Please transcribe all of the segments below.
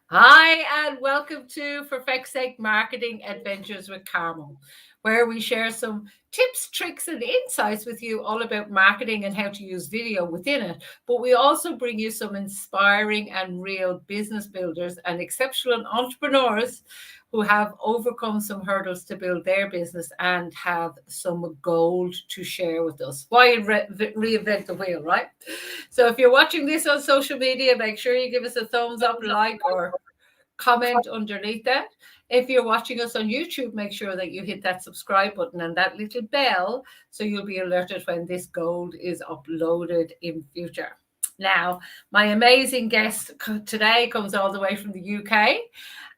Hi, and welcome to For Feck's Sake Marketing Adventures with Carmel, where we share some tips, tricks, and insights with you all about marketing and how to use video within it. But we also bring you some inspiring and real business builders and exceptional entrepreneurs who have overcome some hurdles to build their business and have some gold to share with us. Why reinvent the wheel, right? So if you're watching this on social media, make sure you give us a thumbs up, like, or comment underneath that. If you're watching us on YouTube, make sure that you hit that subscribe button and that little bell so you'll be alerted when this gold is uploaded in future. Now, my amazing guest today comes all the way from the UK,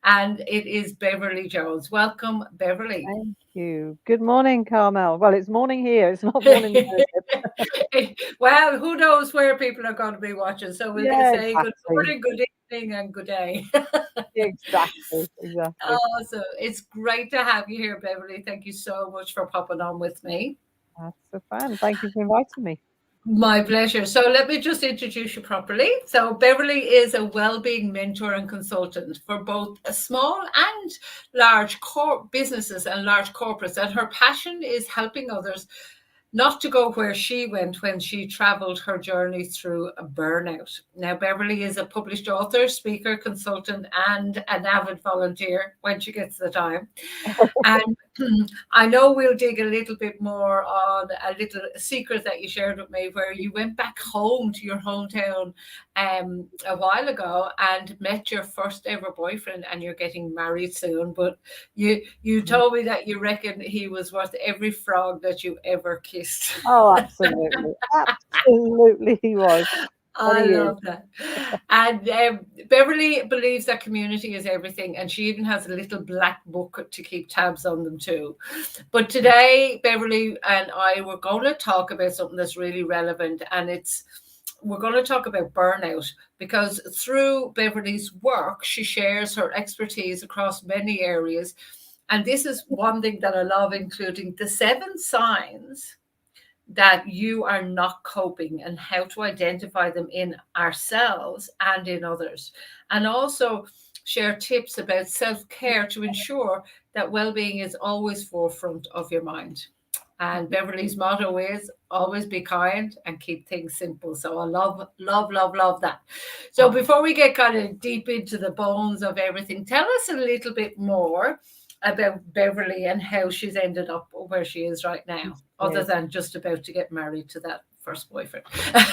and it is Beverley Jones. Welcome, Beverley. Thank you. Good morning, Carmel. Well, it's morning here. It's not morning where Well, who knows where people are going to be watching? So we'll Yeah, say good exactly. morning, good evening, and good day. Exactly. So it's great to have you here, Beverly. Thank you so much for popping on with me. That's so fun. Thank you for inviting me. My pleasure. So let me just introduce you properly. So Beverly is a well-being mentor and consultant for both a small and large businesses and large corporates. And her passion is helping others not to go where she went when she traveled her journey through a burnout. Now, Beverly is a published author, speaker, consultant, and an avid volunteer when she gets the time. And I know we'll dig a little bit more on a little secret that you shared with me where you went back home to your hometown a while ago and met your first ever boyfriend, and you're getting married soon. But you told me that you reckon he was worth every frog that you ever kissed. Oh, absolutely. Absolutely he was. And I he is. love that. And Beverly believes that community is everything, and she even has a little black book to keep tabs on them too. But today, Beverly and I were going to talk about something that's really relevant, and we're going to talk about burnout because through Beverly's work, she shares her expertise across many areas. And this is one thing that I love, including the 7 signs that you are not coping and how to identify them in ourselves and in others. And also share tips about self care to ensure that well being is always forefront of your mind. And Beverly's motto is always be kind and keep things simple. So I love that. So before we get kind of deep into the bones of everything, tell us a little bit more about Beverly and how she's ended up where she is right now, other Yes. than just about to get married to that first boyfriend.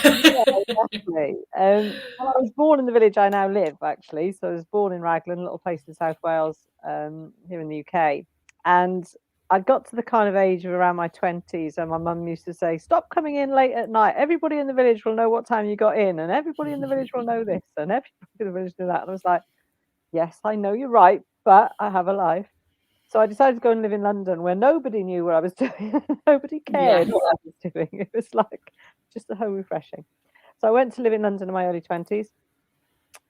Yeah, exactly. Well, I was born in the village I now live, actually. So I was born in Raglan, a little place in South Wales, here in the UK. And I got to the kind of age of around my 20s, and my mum used to say, "Stop coming in late at night. Everybody in the village will know what time you got in, and everybody in the village will know this, and everybody in the village knew that." And I was like, "Yes, I know you're right, but I have a life." So I decided to go and live in London where nobody knew what I was doing. Nobody Yeah. cared what I was doing. It was like just so refreshing. So I went to live in London in my early 20s,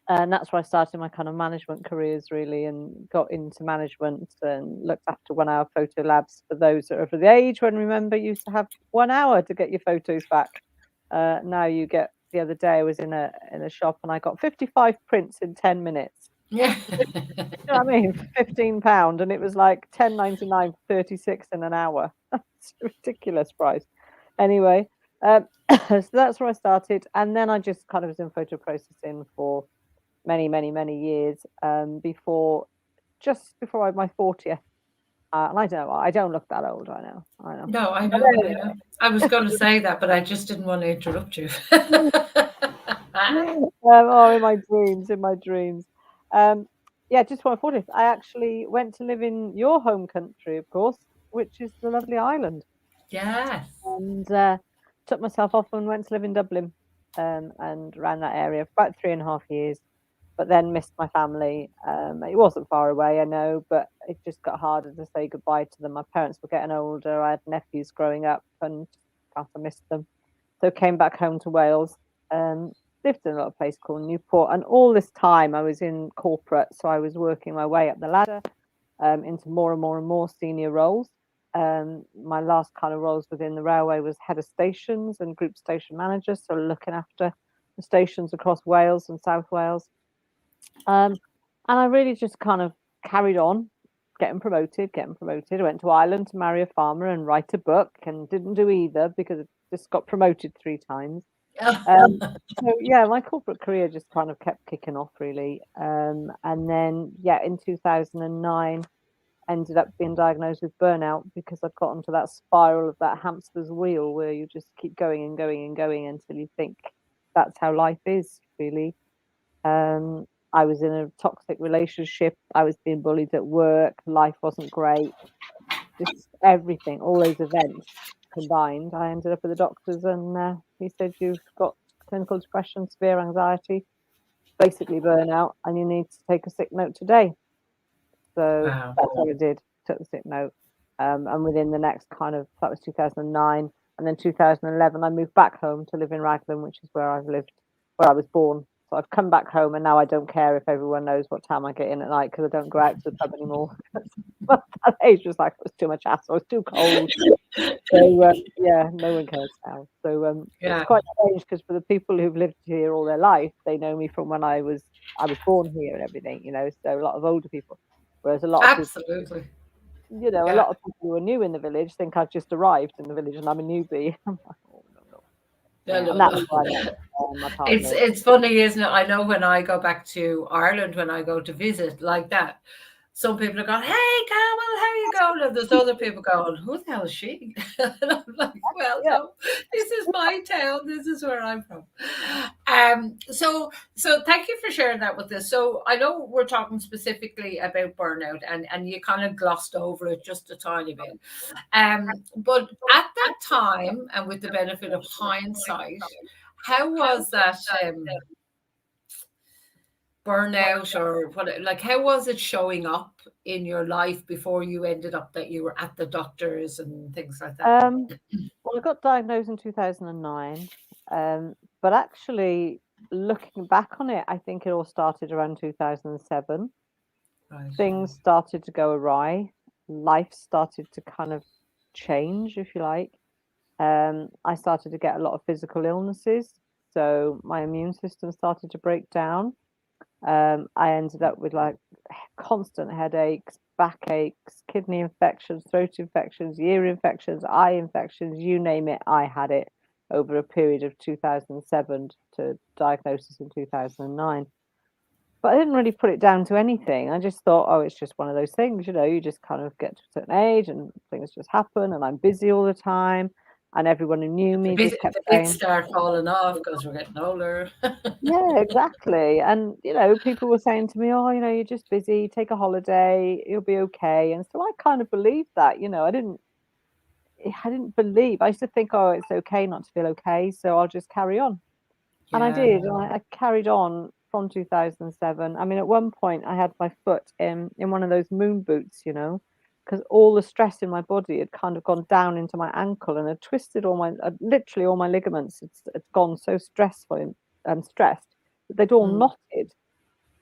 and that's where I started my kind of management careers really, and got into management and looked after 1 hour photo labs for those that are of the age when, remember, you used to have 1 hour to get your photos back. Now you get, the other day I was in a shop and I got 55 prints in 10 minutes. Yeah. You know what I mean? For £15, and it was like 10.99 for 36 in an hour. It's a ridiculous price. Anyway, so that's where I started, and then I just kind of was in photo processing for many years, before, just before my 40th. And I don't know, I don't look that old, I know. No, I But know, I anyway, know. I was going to say that, but I just didn't want to interrupt you. oh, in my dreams. Um, yeah, just for my 40th, I actually went to live in your home country, of course, which is the lovely Ireland, Yes. and took myself off and went to live in Dublin, and around that area for about 3.5 years. But then missed my family. It wasn't far away, I know, but it just got harder to say goodbye to them. My parents were getting older. I had nephews growing up, and felt I missed them. So came back home to Wales. Um, Lived in a little place called Newport, and all this time I was in corporate, so I was working my way up the ladder, into more and more and more senior roles. My last kind of roles within the railway was head of stations and group station manager, so looking after the stations across Wales and South Wales. Um, And I really just kind of carried on getting promoted. I went to Ireland to marry a farmer and write a book, and didn't do either because I just got promoted 3 times. So yeah, my corporate career just kind of kept kicking off really. And then yeah, in 2009, ended up being diagnosed with burnout because I'd got into that spiral of that hamster's wheel where you just keep going and going and going until you think that's how life is really. Um, I was in a toxic relationship. I was being bullied at work. Life wasn't great. Just everything, all those events combined. I ended up at the doctors, and he said, "You've got clinical depression, severe anxiety, basically burnout, and you need to take a sick note today." So Wow. that's what I did. Took the sick note, and within the next that was 2009, and then 2011, I moved back home to live in Raglan, which is where I've lived, where I was born. So I've come back home, and now I don't care if everyone knows what time I get in at night because I don't go out to the pub anymore. But that age was like it was too much hassle. It was too cold. So yeah, no one cares now. So it's Yeah, quite strange because for the people who've lived here all their life, they know me from when I was born here and everything. So a lot of older people, whereas a lot of people, absolutely. a Yeah. lot of people who are new in the village think I've just arrived in the village and I'm a newbie. I'm like, oh no, no. No, And no, that's no. why I met my It's partner. it's funny, isn't it? I know when I go back to Ireland, when I go to visit like that, some people are going, "Hey, Carol, how are you going?" And there's other people going, "Who the hell is she?" And I'm like, "Well, Yeah. no, this is my town. This is where I'm from." So thank you for sharing that with us. So I know we're talking specifically about burnout, and you kind of glossed over it just a tiny bit. But at that time, and with the benefit of hindsight, how was that burnout, or what? Like, how was it showing up in your life before you ended up that you were at the doctors and things like that? Well, I got diagnosed in 2009, but actually, looking back on it, I think it all started around 2007. Right. Things started to go awry. Life started to kind of change, if you like. I started to get a lot of physical illnesses, so my immune system started to break down. I ended up with like constant headaches, backaches, kidney infections, throat infections, ear infections, eye infections, you name it, I had it over a period of 2007 to diagnosis in 2009. But I didn't really put it down to anything. I just thought, oh, it's just one of those things, you just kind of get to a certain age and things just happen, and I'm busy all the time. And everyone who knew The me bit, just kept the bits saying, start falling off because we're getting older. yeah, exactly. And, people were saying to me, oh, you're just busy, take a holiday, you'll be okay. And so I kind of believed that, I didn't believe, I used to think, oh, it's okay not to feel okay, so I'll just carry on. And I Yeah. did, and I carried on from 2007. I mean, at one point, I had my foot in one of those moon boots, because all the stress in my body had kind of gone down into my ankle and had twisted literally all my ligaments. It's gone so stressful and stressed that they'd all Mm. knotted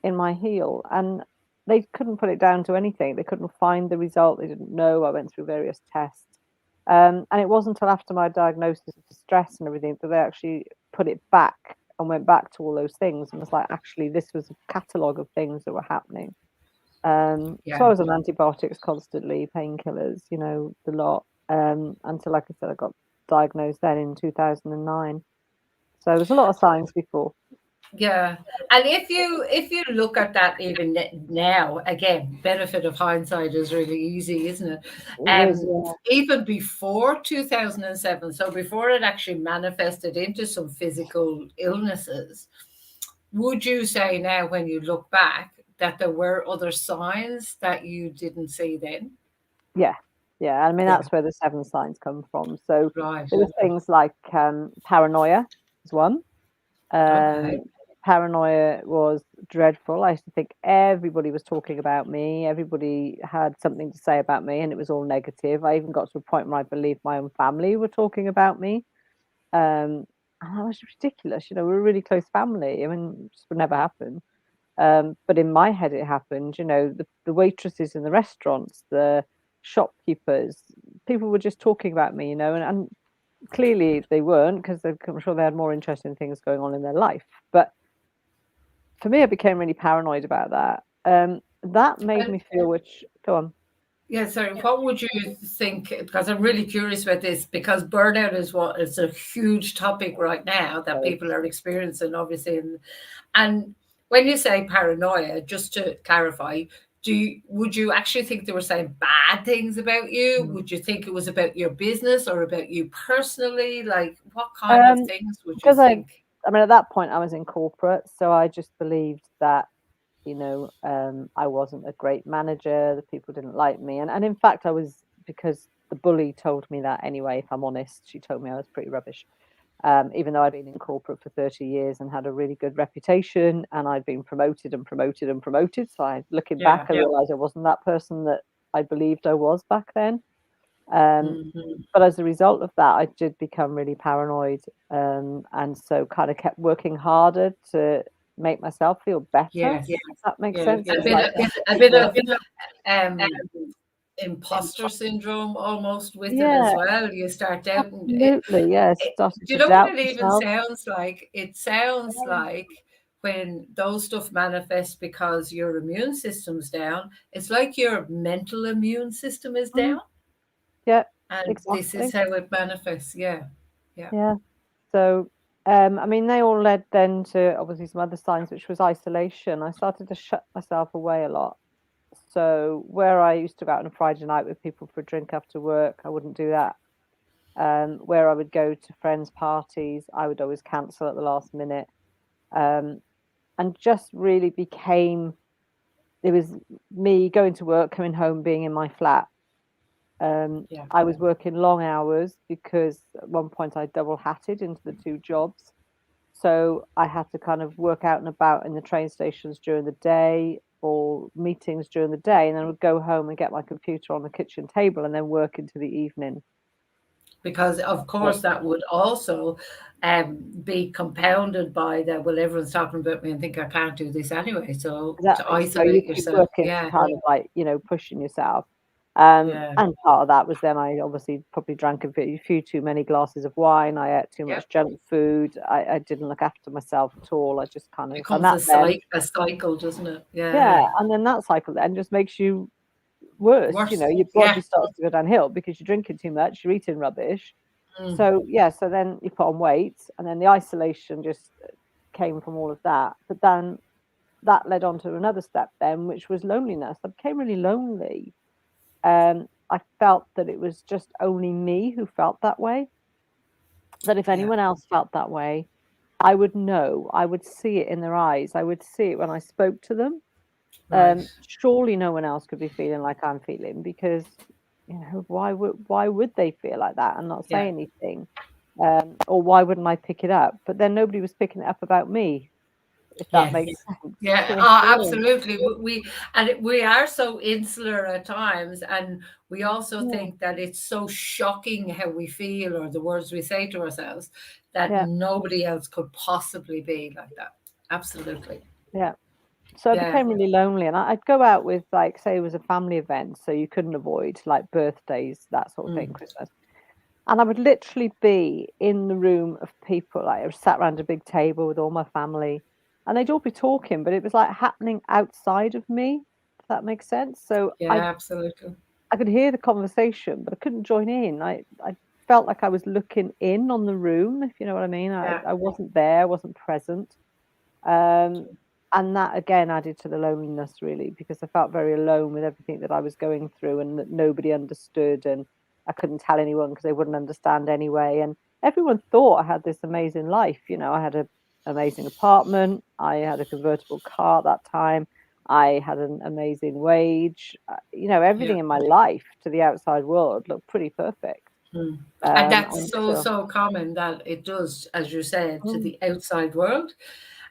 in my heel, and they couldn't put it down to anything. They couldn't find the result. They didn't know. I went through various tests. And it wasn't until after my diagnosis of stress and everything that they actually put it back and went back to all those things and was like, actually, this was a catalogue of things that were happening. So I Yeah. was on antibiotics constantly, painkillers, the lot, until, like I said, I got diagnosed then in 2009. So there's a lot of signs before. Yeah, and if you look at that even now, again, benefit of hindsight is really easy, isn't it? It is, yeah. Even before 2007, so before it actually manifested into some physical illnesses, would you say now, when you look back, that there were other signs that you didn't see then? Yeah, yeah. I mean, Yeah, that's where the 7 signs come from. So right. there were things like paranoia is one. Okay. Um, Paranoia was dreadful. I used to think everybody was talking about me. Everybody had something to say about me, and it was all negative. I even got to a point where I believed my own family were talking about me. And that was ridiculous. We're a really close family. I mean, it just would never happen. But in my head, it happened. The waitresses in the restaurants, the shopkeepers, people were just talking about me, and clearly they weren't, because I'm sure they had more interesting things going on in their life. But for me, I became really paranoid about that. That made And me feel, which go on. yeah, sorry, what would you think? Because I'm really curious about this because burnout is a huge topic right now that Sorry. people are experiencing, obviously. And when you say paranoia, just to clarify, would you actually think they were saying bad things about you? Mm. Would you think it was about your business or about you personally? Like, what kind of things would you Because think? I mean, at that point, I was in corporate, so I just believed that, I wasn't a great manager, the people didn't like me, and in fact, I was, because the bully told me that anyway, if I'm honest. She told me I was pretty rubbish, even though I'd been in corporate for 30 years and had a really good reputation, and I'd been promoted and promoted and promoted, so looking back, Yeah. I realized I wasn't that person that I believed I was back then. Um, Hmm. but as a result of that, I did become really paranoid, and so kind of kept working harder to make myself feel better. Yes. If that makes Yeah. sense. A It's bit, like a bit of um, imposter syndrome almost with it as yeah, well. You start doubting it. absolutely, yeah. it. Started Do you to know what doubt it even myself. sounds like? It sounds like when those stuff manifests because your immune system's down, it's like your mental immune system is Mm, down. yeah, And this is exactly. how it manifests. Yeah. Yeah. Yeah. So, I mean, they all led then to obviously some other signs, which was isolation. I started to shut myself away a lot. So, where I used to go out on a Friday night with people for a drink after work, I wouldn't do that. Where I would go to friends' parties, I would always cancel at the last minute. Um, and just really became, it was me going to work, coming home, being in my flat. Yeah. I was working long hours because at one point I double hatted into the two jobs. So I had to kind of work out and about in the train stations during the day or meetings during the day, and then I would go home and get my computer on the kitchen table and then work into the evening. Because of So course that would also be compounded by that. Well, everyone's talking about me and think I can't do this anyway. So to exactly. So you isolate keep yourself, working to yeah, kind of like, pushing yourself. yeah, And part of that was then I obviously probably drank a few too many glasses of wine. I ate too yeah. much junk food. I didn't look after myself at all. I just kind of, and Becomes that then, a cycle, doesn't it? yeah, Yeah, and then that cycle then just makes you worse. worse. Your Yeah. body starts to go downhill because you're drinking too much, you're eating rubbish. Mm. So yeah, so then you put on weight, and then the isolation just came from all of that. But then that led on to another step then, which was loneliness. I became really lonely. I felt that it was just only me who felt that way. That if Yeah. anyone else felt that way, I would know. I would see it in their eyes. I would see it when I spoke to them. Right. Surely no one else could be feeling like I'm feeling because, why would they feel like that and not say Yeah. anything? Or why wouldn't I pick it up? But then nobody was picking it up about me, if that Yes. makes sense. Yeah, Do you know oh, what I mean? absolutely. We are so insular at times, and we also Yeah, think that it's so shocking how we feel or the words we say to ourselves that yeah, nobody else could possibly be like that. Absolutely. yeah. So I Yeah. became really lonely, and I'd go out with, like, say it was a family event, so you couldn't avoid, like, birthdays, that sort of thing, Mm. Christmas. And I would literally be in the room of people, like, I was sat around a big table with all my family, and they'd all be talking, but it was, like, happening outside of me, if that makes sense. So I Yeah, absolutely. I could hear the conversation, but I couldn't join in. I felt like I was looking in on the room, if you know what I mean. Yeah. I wasn't there, I wasn't present. Um, and that again added to the loneliness really because I felt very alone with everything that I was going through and that nobody understood and I couldn't tell anyone because they wouldn't understand anyway. And everyone thought I had this amazing life. I had an amazing apartment, I had a convertible car at that time, I had an amazing wage. Yeah. Everything in my life to the outside world looked pretty perfect. Mm. And that's And so, so, so common that it does, as you said, to mm, the outside world.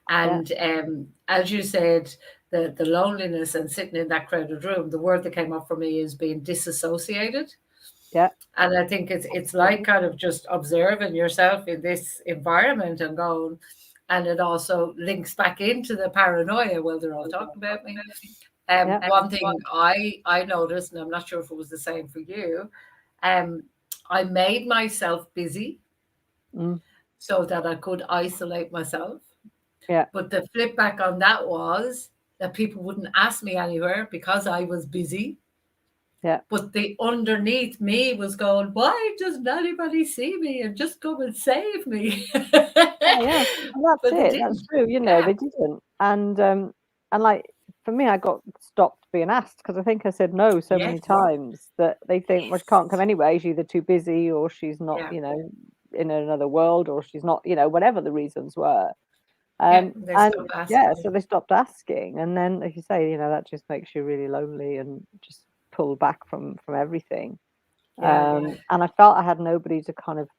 yeah, And as you said, the loneliness and sitting in that crowded room, the word that came up for me is being disassociated. yeah, And I think it's like absolutely. kind of just observing yourself in this environment and going, and it also links back into the paranoia. Well, they're all talking about me. Yeah. One thing I noticed, and I'm not sure if it was the same for you, um, I made myself busy Mm, so that I could isolate myself. yeah. But the flip back on that was, that people wouldn't ask me anywhere because I was busy. Yeah. But the underneath me was going, why doesn't anybody see me and just come and save me? Yeah, and that's But they it. That's didn't. true. Yeah. They didn't. And like for me, I got stopped being asked because I think I said no so many Yes. times that they think, well, she can't come anyway. She's either too busy or she's not, Yeah. in another world, or she's not, whatever the reasons were. Yeah. They And stopped yeah, asking. so they stopped asking, and then, as you say, that just makes you really lonely and just pull back from everything. Yeah. And I felt I had nobody to kind of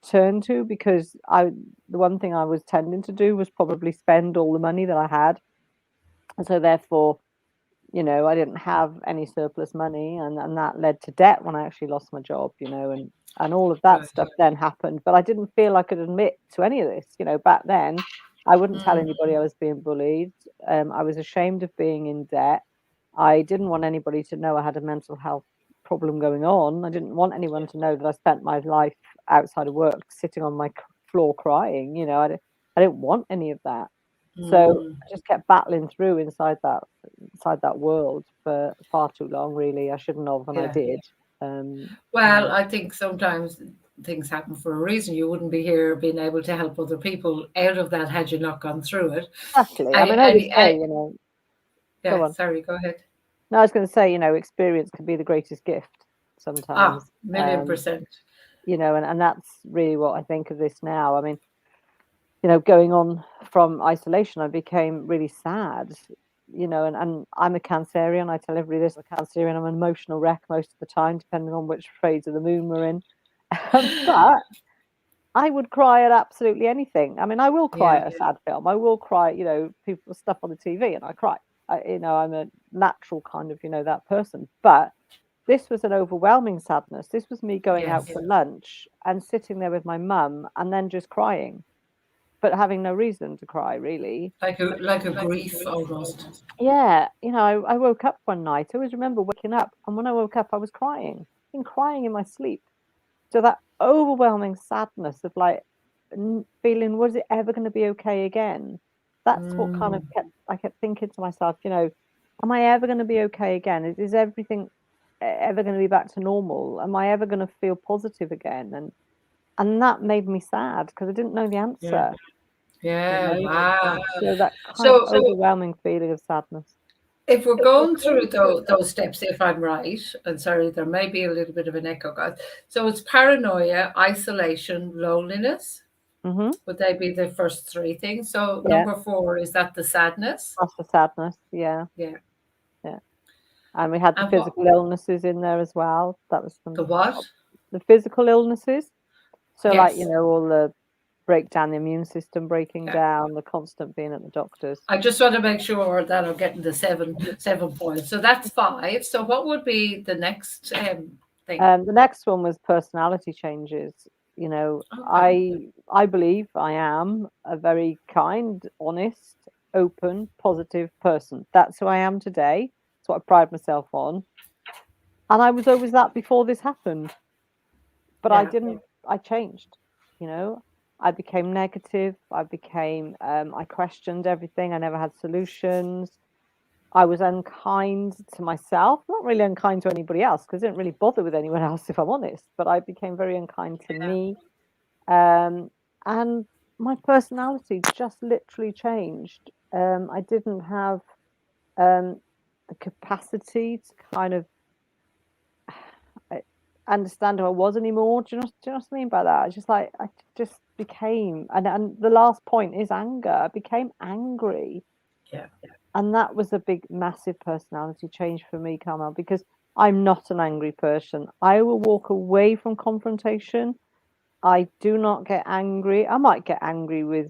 turn to, because the one thing I was tending to do was probably spend all the money that I had, and so therefore, I didn't have any surplus money, and that led to debt when I actually lost my job, and all of that Right. stuff then happened. But I didn't feel I could admit to any of this, back then. I wouldn't tell Mm. anybody I was being bullied. I was ashamed of being in debt. I didn't want anybody to know I had a mental health problem going on. I didn't want anyone to know that I spent my life outside of work sitting on my floor crying. I didn't want any of that. So Mm. I just kept battling through inside that world for far too long, really. I shouldn't have, and I Yeah. did. Well, I think sometimes things happen for a reason. You wouldn't be here being able to help other people out of that had you not gone through it. Exactly. I I, mean, I always say, I, go yeah, on. sorry, go ahead. No, I was going to say, experience can be the greatest gift Ah, sometimes. million percent. And that's really what I think of this now. I mean, going on from isolation, I became really sad, and I'm a Cancerian. I tell everybody this, I'm a Cancerian. I'm an emotional wreck most of the time, depending on which phase of the moon we're in. But I would cry at absolutely anything. I mean, I will cry Yeah. at a sad film. I will cry, people stuff on the TV, and I cry. I'm a natural kind of, that person. But this was an overwhelming sadness. This was me going out Yes. for lunch and sitting there with my mum and then just crying, but having no reason to cry, really. Like a grief almost. Yeah, I woke up one night. I always remember waking up, and when I woke up, I was crying. I've been crying in my sleep. So that overwhelming sadness of like feeling, was it ever going to be okay again? That's what kind of Mm. I kept thinking to myself, am I ever going to be okay again? Is everything ever going to be back to normal? Am I ever going to feel positive again? And that made me sad because I didn't know the Yeah. answer. Yeah. Wow. So that kind of So overwhelming feeling of sadness. if we're going through those steps, if I'm right, and sorry, there may be a little bit of an echo, guys. So it's paranoia, isolation, loneliness. Hmm. Would they be the first three things? So Yeah, number four, is that the sadness? that's the sadness. Yeah, Yeah. yeah. And we had the And what physical illnesses in there as well. That was the what? the physical illnesses. So, like, Yes. all the break down the immune system, breaking Yeah. down, the constant being at the doctors. I just want to make sure that I'm getting the seven points. So that's five. So what would be the next thing? The next one was personality changes. Okay. I believe I am a very kind, honest, open, positive person. That's who I am today. That's what I pride myself on. And I was always that before this happened. But I Yeah. didn't, I changed, you know. I became negative. I questioned everything. I never had solutions. I was unkind to myself, not really unkind to anybody else, because I didn't really bother with anyone else, if I'm honest. But I became very unkind to me. Um, and my personality just literally changed. I didn't have um, the capacity to kind of uh, understand who I was anymore. Do you know what I mean by that? It's just like I just became, and the last point is anger. I became angry, Yeah. and that was a big, massive personality change for me, Carmel, because I'm not an angry person. I will walk away from confrontation. I do not get angry. I might get angry with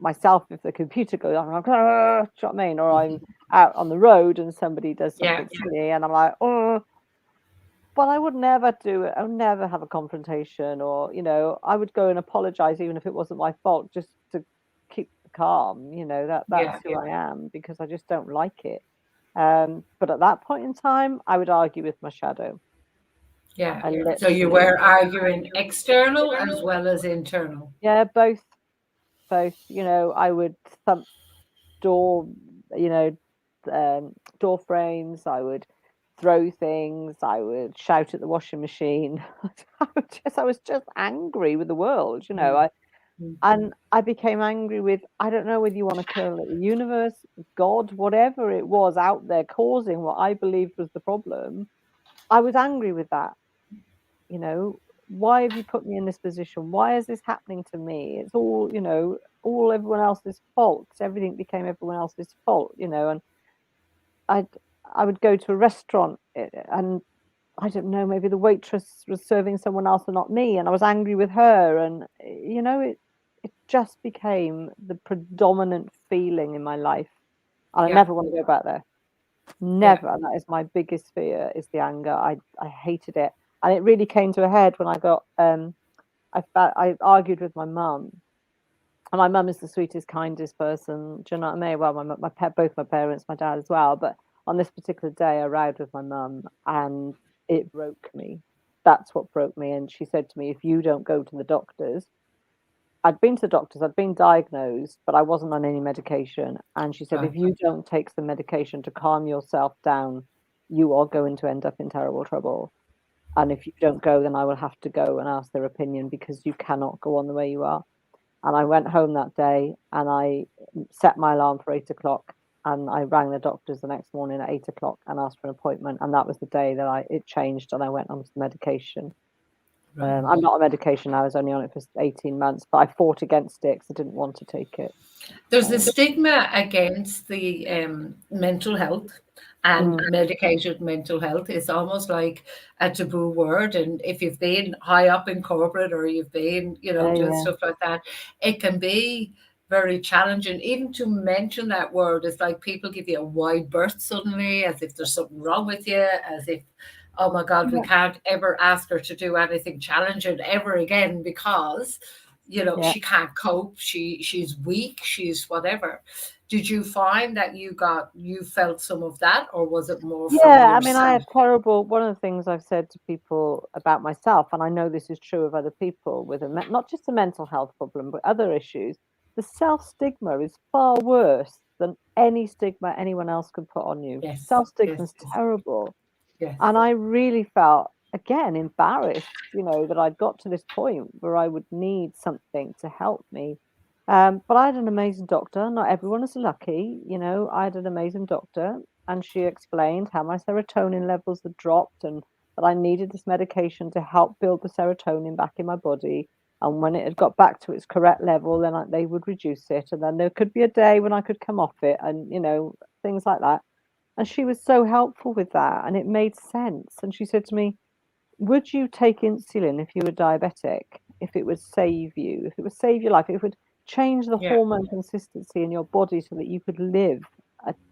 myself if the computer goes on. I'm like, "Ah," do you know what I mean? Or I'm out on the road and somebody does Yeah. something silly, and I'm like, oh. But I would never do it. I would never have a confrontation, or I would go and apologize even if it wasn't my fault, just to keep calm. That's Yeah. who I am, because I just don't like it. But at that point in time, I would argue with my shadow. Yeah. I So you literally, were arguing external as well as internal. yeah, both. I would thump door, you know, door frames. I would throw things. I would shout at the washing machine. I was just angry with the world, you know. And I became angry with, I don't know whether you want to call it the universe, God, whatever it was out there causing what I believed was the problem. I was angry with that. You know, why have you put me in this position? Why is this happening to me? It's all, you know, all everyone else's fault. Everything became everyone else's fault, you know. And I'd I would go to a restaurant and I don't know, maybe the waitress was serving someone else and not me, and I was angry with her, and you know, it just became the predominant feeling in my life, and I Yeah. never want to go back there. Yeah. Never. And that is my biggest fear is the anger. I hated it, and it really came to a head when I got I argued with my mum, and my mum is the sweetest, kindest person. Do you know what I mean? Well, both my parents, my dad as well. But on this particular day, I rowed with my mum, and it broke me. That's what broke me. And she said to me, "If you don't go to the doctors," I'd been to the doctors, I'd been diagnosed, but I wasn't on any medication. And she said, Right. "If you don't take some medication to calm yourself down, you are going to end up in terrible trouble. And if you don't go, then I will have to go and ask their opinion because you cannot go on the way you are." And I went home that day and I set my alarm for 8 o'clock, and I rang the doctors the next morning at 8 o'clock and asked for an appointment. And that was the day that it changed and I went on to the medication. Right. I'm not on medication now, I was only on it for 18 months, but I fought against it because I didn't want to take it. There's a stigma against the mental health and Mm, medicated mental health. It's almost like a taboo word. And if you've been high up in corporate or you've been, you know, yeah, doing yeah. stuff like that, it can be very challenging. Even to mention that word, it's like people give you a wide berth suddenly, as if there's something wrong with you, as if, oh my God, we Yeah, can't ever ask her to do anything challenging ever again because you know yeah. she can't cope, she's weak, she's whatever. Did you find that you felt some of that, or was it more from Yeah, I mean, I yourself? had horrible. One of the things I've said to people about myself, and I know this is true of other people with not just a mental health problem, but other issues, the self stigma is far worse than any stigma anyone else could put on you. Yes, Self stigma yes, is yes, terrible. yes. And I really felt, again, embarrassed, you know, that I'd got to this point where I would need something to help me. But I had an amazing doctor. Not everyone is lucky, you know. I had an amazing doctor, and she explained how my serotonin levels had dropped and that I needed this medication to help build the serotonin back in my body. And when it had got back to its correct level, then they would reduce it. And then there could be a day when I could come off it, and, you know, things like that. And she was so helpful with that, and it made sense. And she said to me, "Would you take insulin if you were diabetic? If it would save you, if it would save your life, if it would change the Yeah, hormone consistency in your body so that you could live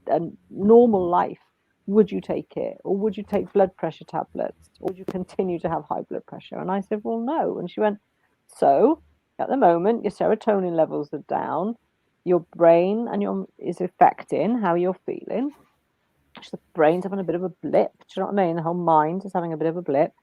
a normal life, would you take it? Or would you take blood pressure tablets? Or would you continue to have high blood pressure?" And I said, "Well, no." And she went, "So at the moment, your serotonin levels are down, your brain and your is affecting how you're feeling. The brain's having a bit of a blip. Do you know what I mean? The whole mind is having a bit of a blip.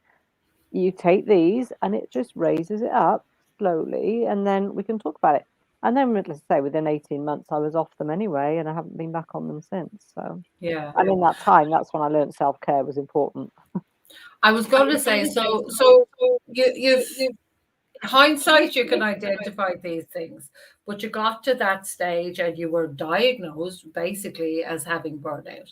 You take these and it just raises it up slowly, and then we can talk about it." And then, let's say, within 18 months, I was off them anyway, and I haven't been back on them since. So, yeah. and in that time, that's when I learned self care was important. I was going to say, so you've hindsight, you can identify these things, but you got to that stage and you were diagnosed basically as having burnout.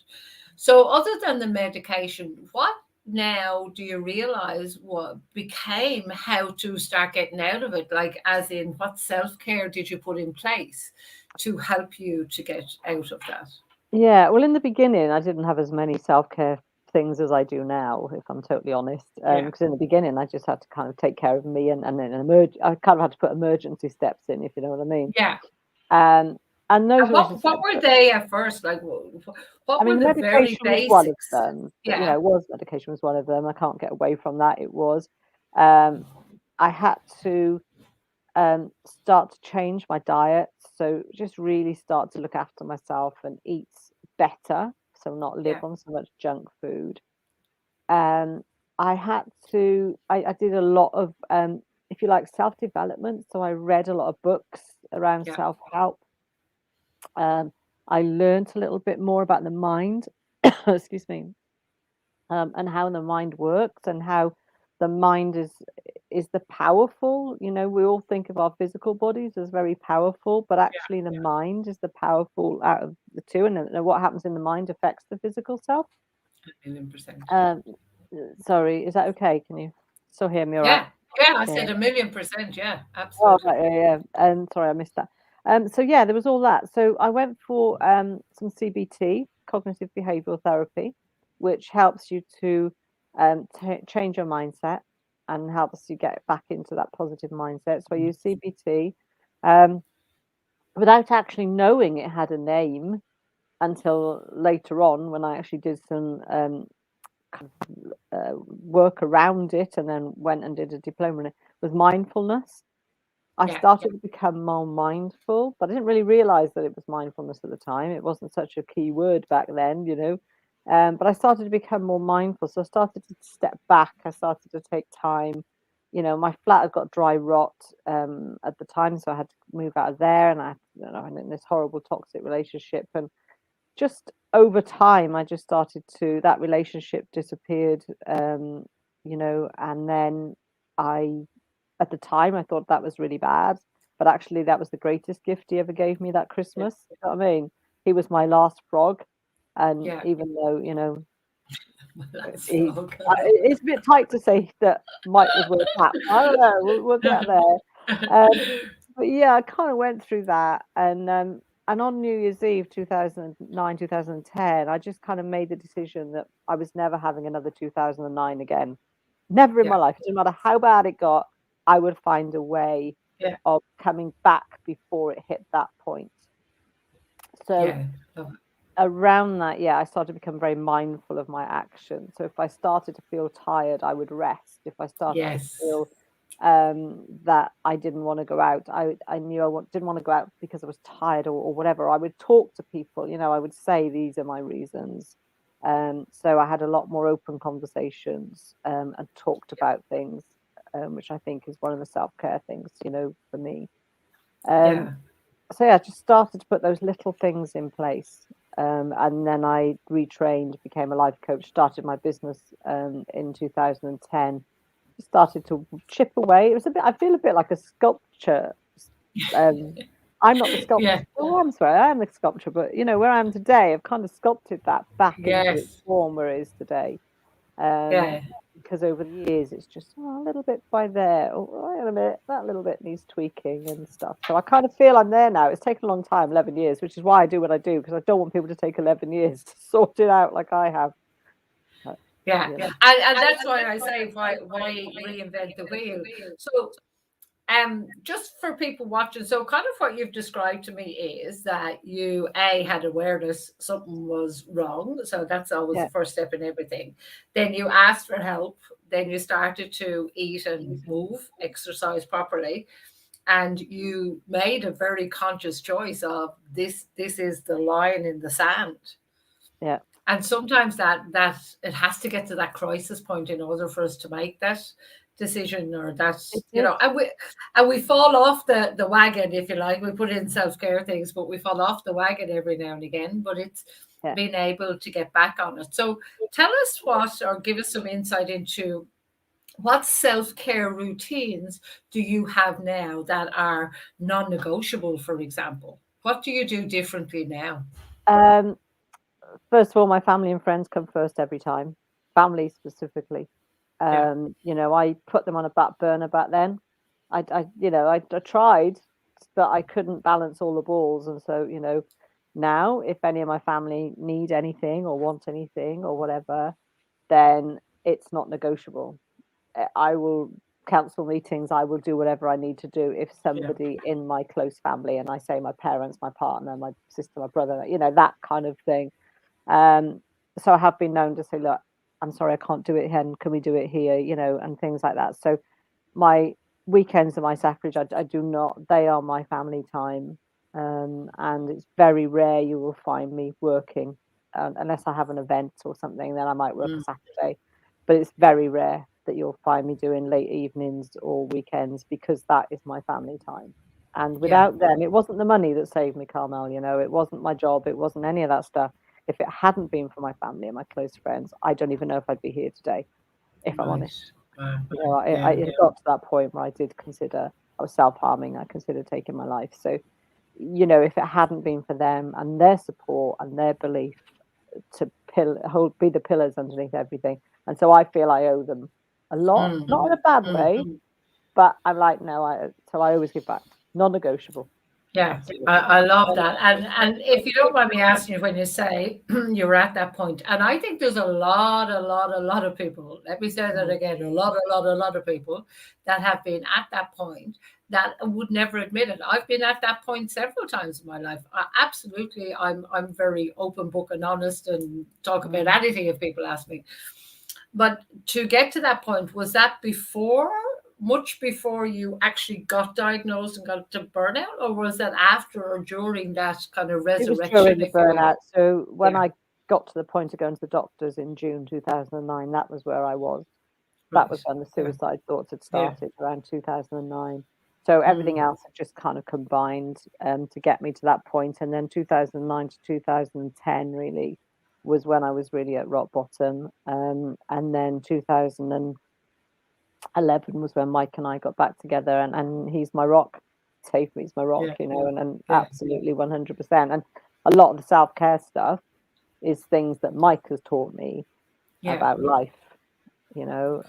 So, other than the medication, what now do you realize what became how to start getting out of it? Like, as in, what self care did you put in place to help you to get out of that? Yeah, well, in the beginning, I didn't have as many self care things as I do now, if I'm totally honest. Yeah, Because in the beginning, I just had to kind of take care of me, and then I kind of had to put emergency steps in, if you know what I mean. yeah. Um, and those And emergency what steps. were they at first? Like, I what mean, were the the very medication was one of basics? them. You know, Yeah, it was medication was one of them. I can't get away from that. It was. Um, I had to start to change my diet. So just really start to look after myself and eat better. So not live yeah, on so much junk food. Um, I had to. I did a lot of, if you like, self development. So I read a lot of books around yeah. self help. I learned a little bit more about the mind, excuse me, and how the mind works, and how the mind is the powerful. We all think of our physical bodies as very powerful, but actually the mind is the powerful out of the two, and what happens in the mind affects the physical self. 1,000,000%. Um, sorry, is that okay? Can you still hear me all right? Yeah, yeah, I Yeah. said 1,000,000%. Yeah, Oh, absolutely. right, yeah, yeah. Sorry, I missed that. So yeah, there was all that. So I went for some CBT, cognitive behavioral therapy, which helps you to change your mindset and helps you get back into that positive mindset. So I use CBT um, without actually knowing it had a name until later on when I actually did some work around it, and then went and did a diploma in it, was mindfulness. I Yeah, started to become more mindful, but I didn't really realize that it was mindfulness at the time. It wasn't such a key word back then. But I started to become more mindful. So I started to step back. I started to take time. My flat had got dry rot at the time, so I had to move out of there, and I'm in this horrible toxic relationship. And just over time, I just started to that relationship disappeared, and then I at the time, I thought that was really bad, but actually that was the greatest gift he ever gave me that yeah, Christmas. You know what I mean? He was my last frog, and yeah. even though, That's he so good. it's a bit tight to say that Mike was worth that. I don't know, we'll get there. But yeah, I kinda went through that, and on New Year's Eve 2009, 2010, I just kind of made the decision that I was never having another 2009 again. Never in my Yeah, life. It didn't matter how bad it got, I would find a way yeah, of coming back before it hit that point. So yeah. Love it. around that, yeah, I started to become very mindful of my actions. So if I started to feel tired, I would rest. If I started to Yes. feel that I didn't want to go out, I knew didn't want to go out because I was tired, or whatever. I would talk to people. I would say these are my reasons. So I had a lot more open conversations and talked about things, which I think is one of the self care things, for me. Um, Yeah, so yeah, I just started to put those little things in place. And then I retrained, became a life coach, started my business in 2010. Started to chip away. It was a bit, I feel a bit like a sculpture. Um, I'm not the sculptor. yeah, Oh, I'm sorry, I am the sculptor, but where I am today, I've kind of sculpted that back into its yes, form where it is today. Um, yeah, because over the years, it's just a little bit by there. Oh, wait a minute, that little bit needs tweaking and stuff. So I kind of feel I'm there now. It's taken a long time, 11 years, which is why I do what I do, because I don't want people to take 11 years to sort it out like I have. But, yeah. you know. And that's why I say why reinvent the wheel. So just for people watching, so kind of what you've described to me is that you had awareness something was wrong, so that's always Yeah, the first step in everything. Then you asked for help, then you started to eat and move, exercise properly, and you made a very conscious choice of this is the line in the sand. yeah, And sometimes that it has to get to that crisis point in order for us to make that decision, or that, it is. and we fall off the wagon, if you like. We put in self-care things, but we fall off the wagon every now and again. But it's Yeah. being able to get back on it. So tell us what, or give us some insight into what self-care routines do you have now that are non-negotiable, for example? What do you do differently now? Um, First of all, my family and friends come first every time. Family specifically. Yeah, I put them on a back burner back then. I tried, but I couldn't balance all the balls, and so now if any of my family need anything or want anything or whatever, then it's not negotiable. I will cancel meetings. I will do whatever I need to do if yeah, somebody in my close family, and I say my parents, my partner, my sister, my brother, that kind of thing. Um, so I have been known to say, look, I'm sorry, I can't do it here. And can we do it here? And things like that. So my weekends are my sacrilege. I do not, they are my family time. And it's very rare you will find me working, unless I have an event or something, then I might work a mm, Saturday. But it's very rare that you'll find me doing late evenings or weekends, because that is my family time. And without them, it wasn't the money that saved me, Carmel, you know, it wasn't my job, it wasn't any of that stuff. If it hadn't been for my family and my close friends, I don't even know if I'd be here today, if I'm honest. You know, it got to that point where I did consider, I was self-harming, I considered taking my life. So, you know, if it hadn't been for them and their support and their belief to be the pillars underneath everything. And so I feel I owe them a lot, not in a bad way, but I'm like, no, so I always give back, non-negotiable. Yeah, I love that. And if you don't mind me asking you, when you say you're at that point, and I think there's a lot of people, let me say that again, a lot of people that have been at that point that would never admit it. I've been at that point several times in my life. Absolutely, I'm very open book and honest and talk about anything if people ask me. But to get to that point, was that much before you actually got diagnosed and got to burnout, or was that after or during that kind of resurrection? It was during the burnout. So when I got to the point of going to the doctors in June 2009, that was where I was. That was when the suicide thoughts had started around 2009. So everything else had just kind of combined to get me to that point. And then 2009 to 2010 really was when I was really at rock bottom. And then 2011 was when Mike and I got back together, and he's my rock. Saved me, he's my rock, you know, and absolutely 100%. And a lot of the self-care stuff is things that Mike has taught me about life, you know,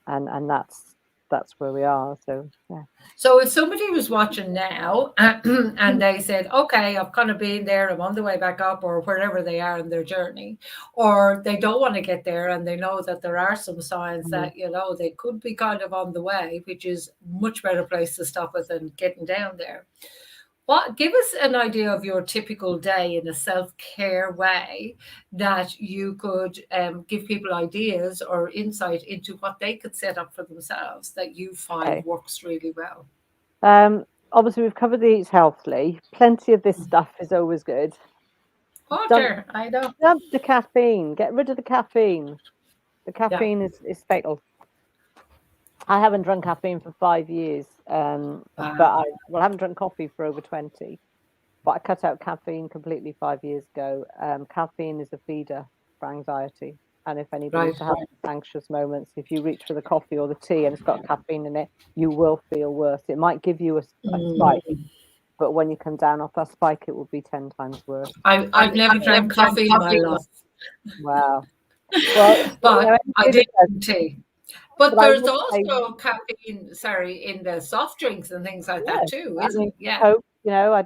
and that's where we are. So So if somebody was watching now and they said, okay, I've kind of been there, I'm on the way back up, or wherever they are in their journey, or they don't want to get there and they know that there are some signs that, you know, they could be kind of on the way, which is much better place to stop it than getting down there. Give us an idea of your typical day in a self-care way that you could give people ideas or insight into what they could set up for themselves that you find works really well. Obviously, we've covered the eat healthily. Plenty of this stuff is always good. Water, I know. Dump the caffeine. Get rid of the caffeine. The caffeine is fatal. I haven't drunk caffeine for 5 years, but I haven't drunk coffee for over 20. But I cut out caffeine completely 5 years ago. Caffeine is a feeder for anxiety, and if anybody's having anxious moments, if you reach for the coffee or the tea and it's got caffeine in it, you will feel worse. It might give you a spike, but when you come down off that spike, it will be 10 times worse. I've never drank coffee in my life. Wow. Well, but I did tea. But there's also caffeine, in the soft drinks and things like that too, isn't it? Yeah. Coke, you know, I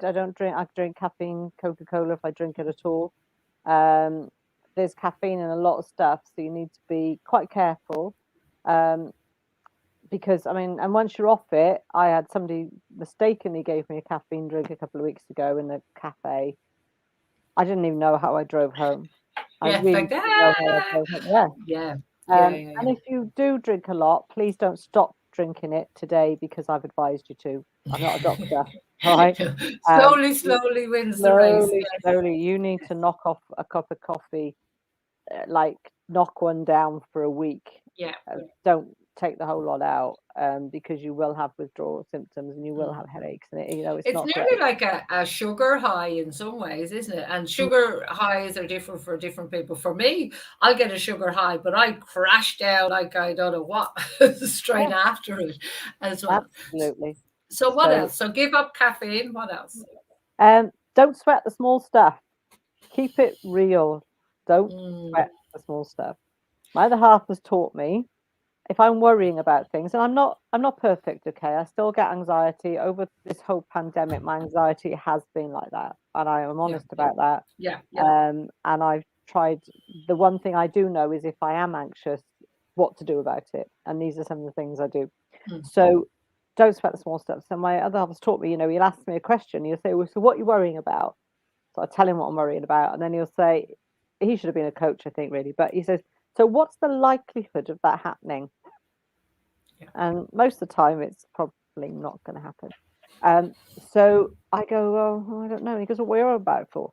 drink caffeine, Coca-Cola if I drink it at all. There's caffeine in a lot of stuff, so you need to be quite careful. Because, I mean, and once you're off it, I had somebody mistakenly gave me a caffeine drink a couple of weeks ago in the cafe. I didn't even know how I drove home. And if you do drink a lot, please don't stop drinking it today because I've advised you to. I'm not a doctor. All right. Slowly wins the race. Slowly. You need to knock off a cup of coffee, like knock one down for a week. Yeah. Don't take the whole lot out because you will have withdrawal symptoms and you will have headaches, and it's not nearly like a sugar high in some ways, isn't it? And sugar highs are different for different people. For me, I'll get a sugar high, but I crash down like I don't know what straight after it as well. Absolutely. So what else? So give up caffeine. What else? Don't sweat the small stuff. Keep it real. Don't sweat the small stuff. My other half has taught me, if I'm worrying about things, and I'm not perfect, okay, I still get anxiety. Over this whole pandemic, my anxiety has been like that, and I am honest about that. And I've tried. The one thing I do know is if I am anxious, what to do about it, and these are some of the things I do. So don't sweat the small stuff. So my other half has taught me, you know, he'll ask me a question, he'll say, well, so what are you worrying about? So I tell him what I'm worrying about, and then he'll say, he should have been a coach, I think, really, but he says, so what's the likelihood of that happening? And most of the time it's probably not going to happen. So I go, well, I don't know. And he goes, well, what are you about it for?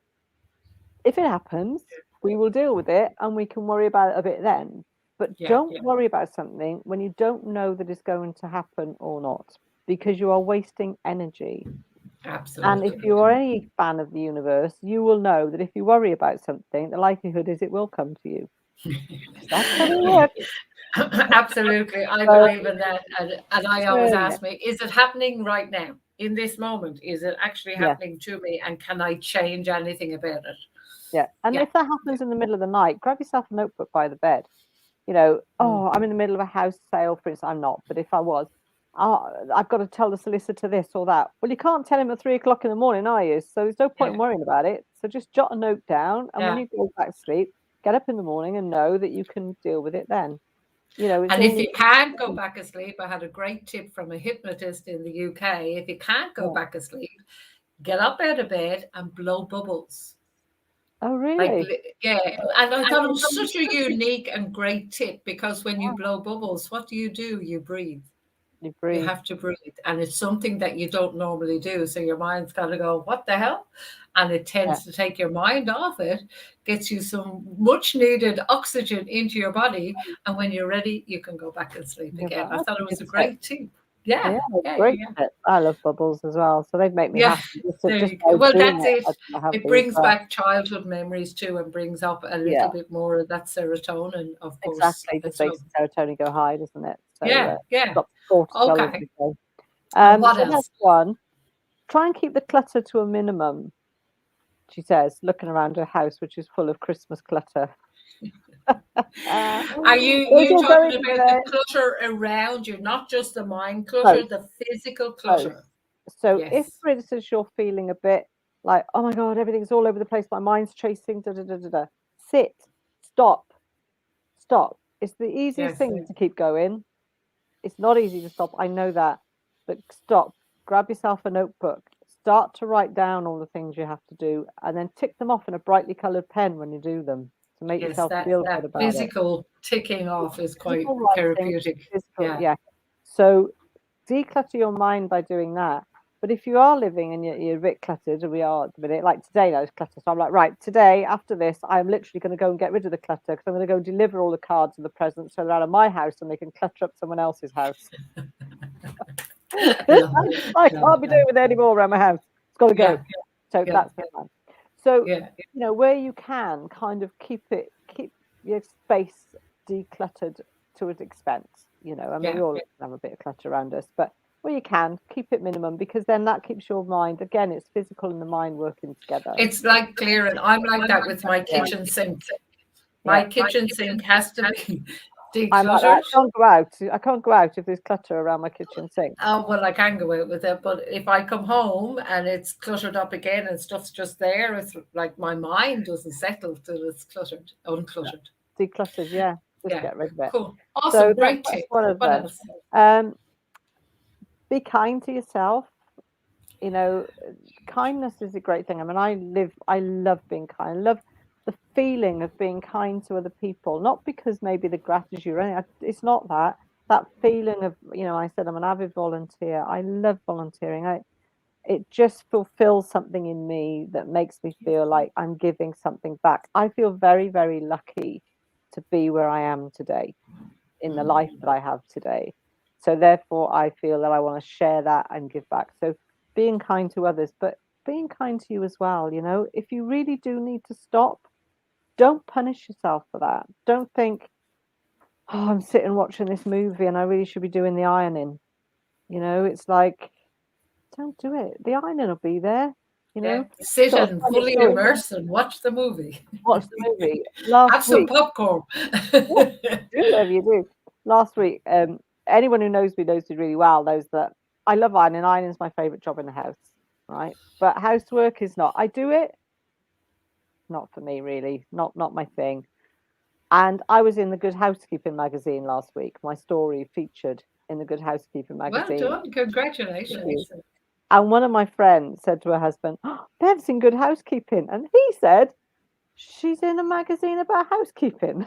If it happens, we will deal with it and we can worry about it a bit then. But don't worry about something when you don't know that it's going to happen or not. because you are wasting energy. Absolutely. And if you are any fan of the universe, you will know that if you worry about something, the likelihood is it will come to you. That's how it works. Absolutely, I believe in that, and I always ask me, is it happening right now, in this moment? Is it actually happening to me, and can I change anything about it? Yeah, and if that happens in the middle of the night, grab yourself a notebook by the bed. You know, I'm in the middle of a house sale, for instance. I'm not, but if I was, I've got to tell the solicitor this or that. Well, you can't tell him at 3 o'clock in the morning, are you? So there's no point in worrying about it. So just jot a note down, and when you go back to sleep, get up in the morning and know that you can deal with it then. You know, and if you can't go back asleep, I had a great tip from a hypnotist in the UK. If you can't go back asleep, get up out of bed and blow bubbles. Oh, really? And I thought it was such a unique and great tip, because when you blow bubbles, what do? You breathe. You have to breathe, and it's something that you don't normally do. So your mind's got to go, what the hell? And it tends to take your mind off it, gets you some much needed oxygen into your body, and when you're ready, you can go back and sleep again. I thought it was a great tip. Yeah, great. I love bubbles as well, so they'd make me happy. Well, that's it. It brings back childhood memories too, and brings up a little bit more of that serotonin, of course. Exactly, just makes the serotonin go high, doesn't it? So, Okay. So else? Next one, try and keep the clutter to a minimum. She says, looking around her house, which is full of Christmas clutter. Are you talking about the clutter around you, not just the mind clutter, the physical clutter? So if, for instance, you're feeling a bit like, oh my God, everything's all over the place, my mind's chasing, sit, stop. It's the easiest thing to keep going. It's not easy to stop, I know that, but stop, grab yourself a notebook, start to write down all the things you have to do, and then tick them off in a brightly coloured pen when you do them, to make yourself feel good about it. Physical ticking off is quite therapeutic. So declutter your mind by doing that. But if you are living and you're a bit cluttered, and we are at the minute, like today I was cluttered, so I'm like, right, today after this I'm literally going to go and get rid of the clutter, because I'm going to go deliver all the cards and the presents so they're out of my house and they can clutter up someone else's house. I can't be doing with any more around my house. It's got to go. So that's the plan. So you know, where you can kind of keep your space decluttered to an extent. You know, I mean, we all have a bit of clutter around us, but where you can, keep it minimum, because then that keeps your mind, again, it's physical and the mind working together. It's like clearing. I'm like that with my kitchen sink. My kitchen sink has to be decluttered. I can't go out if there's clutter around my kitchen sink. Oh, well, I can go out with it, but if I come home and it's cluttered up again and stuff's just there, it's like my mind doesn't settle till it's uncluttered. Decluttered, just get rid of it. Cool. Awesome, great tip. What else? Be kind to yourself. You know, kindness is a great thing. I mean, I love being kind. I love the feeling of being kind to other people, not because maybe the gratitude or anything. It's not that feeling of, you know, I said I'm an avid volunteer. I love volunteering. It just fulfills something in me that makes me feel like I'm giving something back. I feel very, very lucky to be where I am today, in the life that I have today. So therefore, I feel that I want to share that and give back. So being kind to others, but being kind to you as well. You know, if you really do need to stop, don't punish yourself for that. Don't think, oh, I'm sitting watching this movie and I really should be doing the ironing. You know, it's like, don't do it. The ironing will be there. You know, sit and fully immerse and watch the movie. Watch the movie. Have some popcorn. Do whatever you do. Last week, anyone who knows me really well knows that I love ironing. Ironing is my favourite job in the house, right? But housework is not. I do it. Not for me, really. Not my thing. And I was in the Good Housekeeping magazine last week. My story featured in the Good Housekeeping magazine. Well done. Congratulations. And one of my friends said to her husband, oh, Bev's in Good Housekeeping. And he said, she's in a magazine about housekeeping.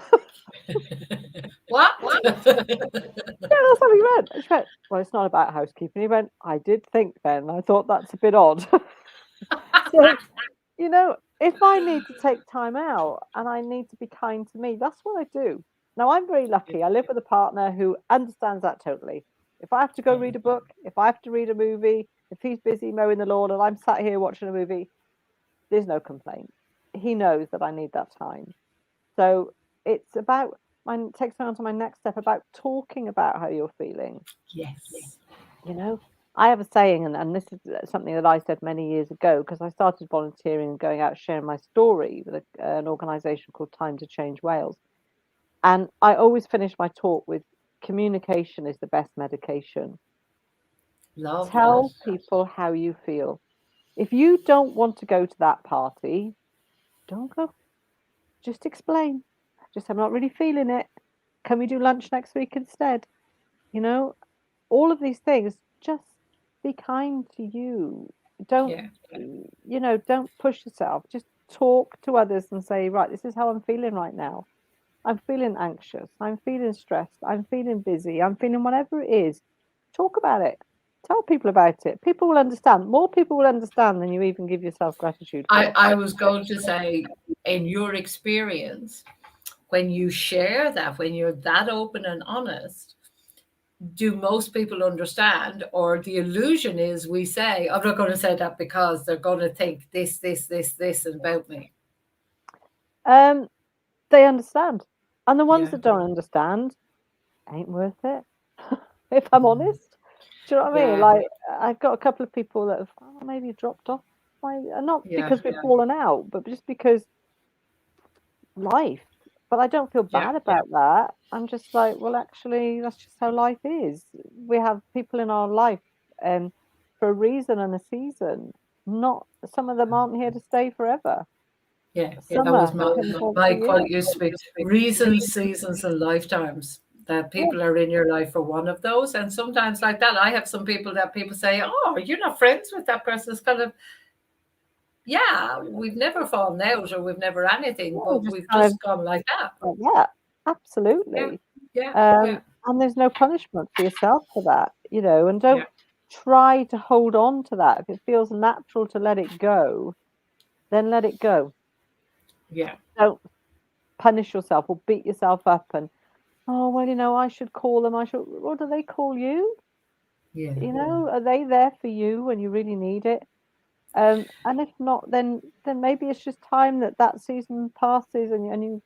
What? That's how he went. She went, well, it's not about housekeeping. He went, I did think then. I thought that's a bit odd. So, you know, if I need to take time out and I need to be kind to me, that's what I do. Now, I'm very lucky. I live with a partner who understands that totally. If I have to go read a book, if I have to read a movie, if he's busy mowing the lawn and I'm sat here watching a movie, there's no complaint. He knows that I need that time. So it's about, takes me on to my next step, about talking about how you're feeling. Yes. You know, I have a saying, and this is something that I said many years ago, because I started volunteering and going out sharing my story with an organisation called Time to Change Wales. And I always finish my talk with, communication is the best medication. Love Tell that. people how you feel. If you don't want to go to that party, don't go. Just explain. Just, I'm not really feeling it. Can we do lunch next week instead? You know, all of these things, just be kind to you. Don't, you know, don't push yourself. Just talk to others and say, right, this is how I'm feeling right now. I'm feeling anxious. I'm feeling stressed. I'm feeling busy. I'm feeling whatever it is. Talk about it. Tell people about it. People will understand. More people will understand than you even give yourself gratitude for. I was going to say, in your experience, when you share that, when you're that open and honest, do most people understand? Or the illusion is we say, I'm not going to say that because they're going to think this about me. They understand. And the ones that don't understand ain't worth it. If I'm honest. Do you know what I mean? Like, I've got a couple of people that have maybe dropped off. Not because we've fallen out, but just because life. But I don't feel bad about that. I'm just like, well, actually, that's just how life is. We have people in our life for a reason and a season. Not, some of them aren't here to stay forever. Yeah, that was my quote used to be, reasons, seasons, and lifetimes. That people are in your life for one of those. And sometimes like that, I have some people that people say, oh, you're not friends with that person. It's kind of, yeah, we've never fallen out or we've never anything, but we've just gone like that. Yeah, absolutely. And there's no punishment for yourself for that, you know, and don't try to hold on to that. If it feels natural to let it go, then let it go. Yeah. Don't punish yourself or beat yourself up and, oh, well, you know, I should call them. Or do they call you? Yeah. You know, are they there for you when you really need it? And if not, then maybe it's just time that season passes and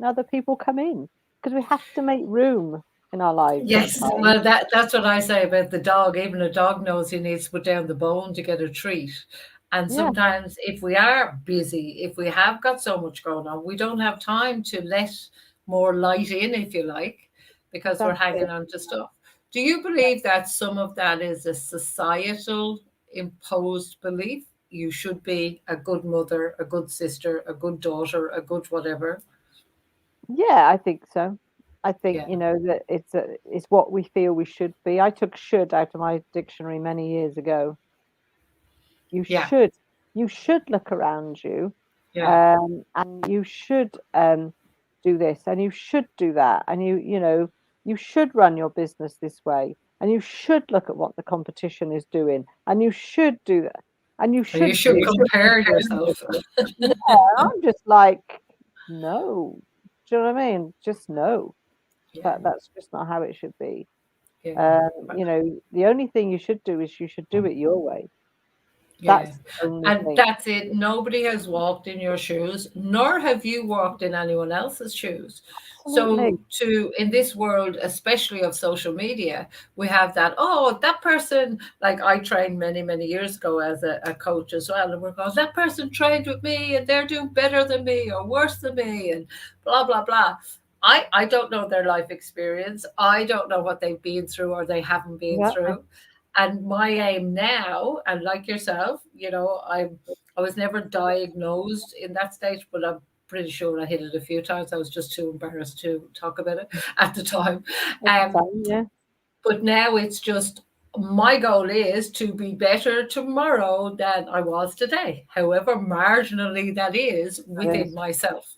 other people come in, because we have to make room in our lives. Yes, well, that's what I say about the dog. Even a dog knows he needs to put down the bone to get a treat. And sometimes if we are busy, if we have got so much going on, we don't have time to let more light in, if you like, because we're hanging on to stuff. Do you believe that some of that is a societal imposed belief? You should be a good mother, a good sister, a good daughter, a good whatever. Yeah, I think so. I think, you know, that it's what we feel we should be. I took should out of my dictionary many years ago. You should look around you, and you should do this, and you should do that, and you know, you should run your business this way, and you should look at what the competition is doing, and you should do that, and you should compare yourself. Yeah, I'm just like, no. Do you know what I mean? Just no. That's just not how it should be. You know, the only thing you should do is you should do it your way. That's it. Nobody has walked in your shoes, nor have you walked in anyone else's shoes. Absolutely. So in this world, especially of social media, we have that, oh, that person, like I trained many, many years ago as a coach as well. And we're going, that person trained with me and they're doing better than me or worse than me and blah, blah, blah. I don't know their life experience. I don't know what they've been through or they haven't been through. And my aim now, and like yourself, you know, I was never diagnosed in that stage, but I'm pretty sure I hit it a few times. I was just too embarrassed to talk about it at the time. But now it's just, my goal is to be better tomorrow than I was today, however marginally that is within myself.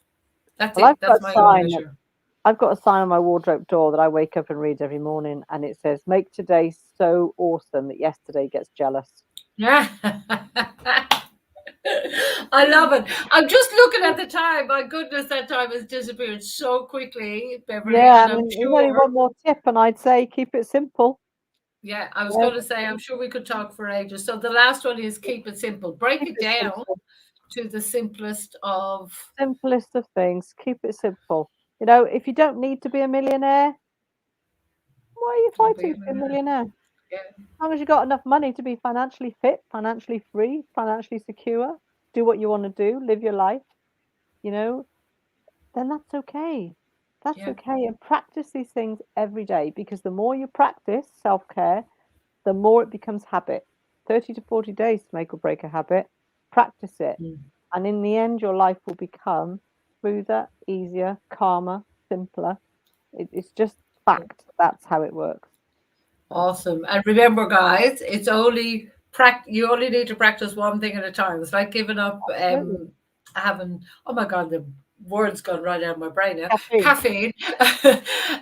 That's it. That's my own measure. I've got a sign on my wardrobe door that I wake up and read every morning, and it says, make today so awesome that yesterday gets jealous. Yeah. I love it. I'm just looking at the time. My goodness, that time has disappeared so quickly, Beverley. Yeah, and there's only one more tip, and I'd say keep it simple. Yeah, I was Yeah, going to say, I'm sure we could talk for ages. So the last one is keep it simple. Break keep it it down simple. to the simplest of. Simplest of things. Keep it simple. You know, if you don't need to be a millionaire, why are you Don't be fighting a to be a millionaire. millionaire? Yeah, As long as you've got enough money to be financially fit, financially free, financially secure, do what you want to do, live your life, you know, then that's okay. That's yeah. okay. And practice these things every day, because the more you practice self care, the more it becomes habit. 30 to 40 days to make or break a habit. Practice it. Mm. And in the end, your life will become smoother, easier, calmer, simpler. It's just fact. That's how it works. So, Awesome. And remember, guys, it's only you only need to practice one thing at a time. It's like giving up absolutely. having, oh my God, the word's gone right out of my brain now. Caffeine. Caffeine.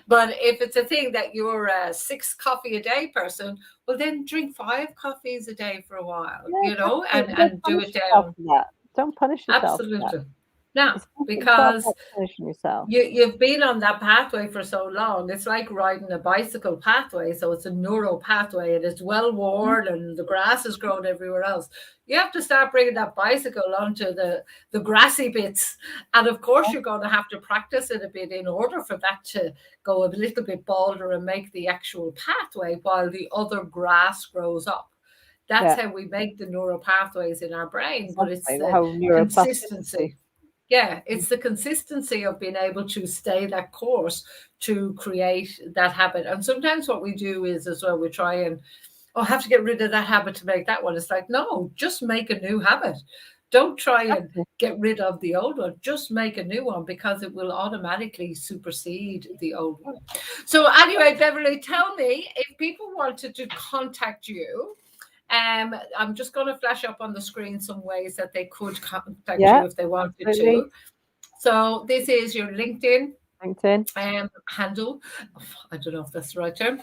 But if it's a thing that you're a 6 coffee a day person, well then drink 5 coffees a day for a while, Yeah, exactly. and And don't do punish it yourself down. for that. Don't punish yourself for that. Absolutely. Now, It's not because about punishing yourself. you've been on that pathway for so long. It's like riding a bicycle pathway. So it's a neural pathway and it's well Mhm. worn and the grass is grown everywhere else. You have to start bringing that bicycle onto the grassy bits. And of course, you're going to have to practice it a bit in order for that to go a little bit bolder and make the actual pathway while the other grass grows up. That's Yeah, how we make the neural pathways in our brain, but it's exactly. The the whole neuroplasticity. consistency. Yeah, it's the consistency of being able to stay that course to create that habit. And sometimes what we do is as well, we try and, oh, I have to get rid of that habit to make that one. It's like, no, just make a new habit. Don't try and Exactly. get rid of the old one. Just make a new one because it will automatically supersede the old one. So anyway, Beverly, tell me if people wanted to contact you. I'm just going to flash up on the screen some ways that they could contact Yeah, you if they wanted absolutely. to. So this is your LinkedIn LinkedIn. handle. I don't know if that's the right term.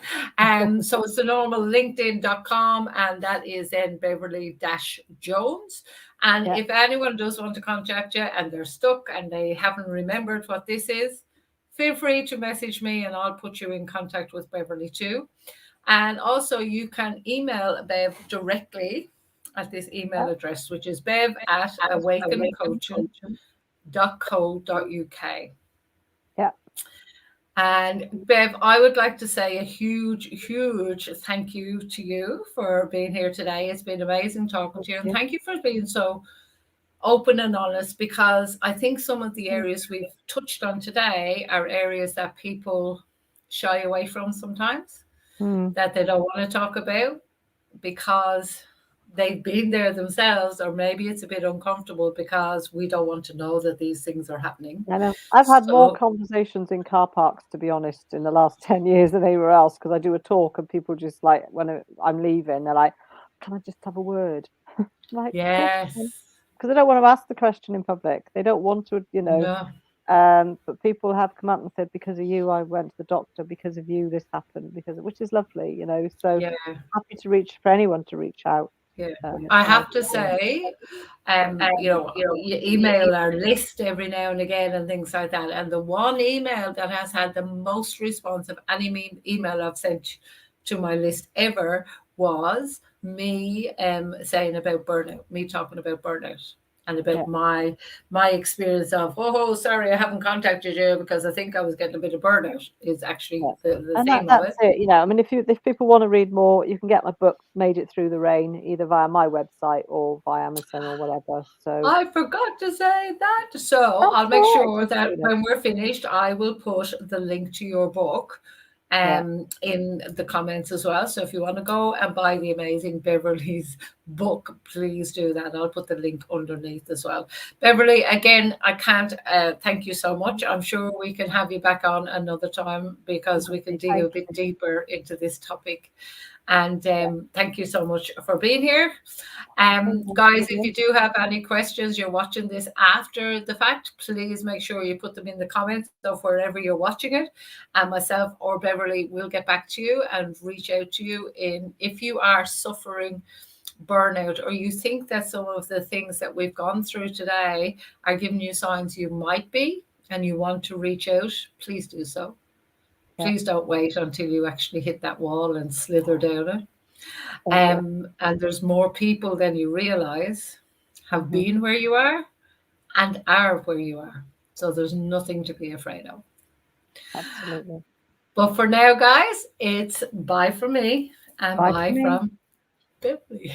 So it's the normal linkedin.com, and that is then Beverley Jones. And Yeah, if anyone does want to contact you and they're stuck and they haven't remembered what this is, feel free to message me and I'll put you in contact with Beverly too. And also, you can email Bev directly at this yeah, email address, which is bev@awakencoaching.co.uk. yeah. And Bev, I would like to say a huge, huge thank you to you for being here today. It's been amazing talking to you. And Yeah. thank you for being so open and honest, because I think some of the areas we've touched on today are areas that people shy away from sometimes, Mm. that they don't want to talk about because they've been there themselves, or maybe it's a bit uncomfortable because we don't want to know that these things are happening. I know. I've had more So, conversations in car parks, to be honest, in the last 10 years than anywhere else, because I do a talk and people just like, when I'm leaving, they're like, can I just have a word? I'm like, of course you can. yes, Because they don't want to ask the question in public. They don't want to, you know. no, But people have come up and said, because of you, I went to the doctor. Because of you, this happened. Which is lovely, you know. So yeah, happy to reach for anyone to reach out. yeah. Um, I and I, have to say, you email our list every now and again and things like that. And the one email that has had the most response of any email I've sent to my list ever was me saying about burnout, me talking about burnout and yeah, about my experience of, oh, sorry, I haven't contacted you because I think I was getting a bit of burnout is actually yeah. the And theme of that's it. it. You know, I mean, if people want to read more, you can get my book, Made It Through the Rain, either via my website or via Amazon or whatever. So I forgot to say that. So that's I'll make all right. sure that You know, when we're finished, I will put the link to your book yeah, in the comments as well. So if you want to go and buy the amazing Beverly's book, please do that. I'll put the link underneath as well. Beverly, again, I can't thank you so much. I'm sure we can have you back on another time because we can dig a thank bit you. deeper into this topic. And thank you so much for being here. Thank Guys, if you. you do have any questions, you're watching this after the fact, please make sure you put them in the comments of wherever you're watching it. And myself or Beverly will get back to you and reach out to you if you are suffering burnout or you think that some of the things that we've gone through today are giving you signs you might be and you want to reach out, please do so. Please don't wait until you actually hit that wall and slither down it. And there's more people than you realize have been where you are and are where you are. So there's nothing to be afraid of. Absolutely. But for now, guys, it's bye from me and bye from Beverley.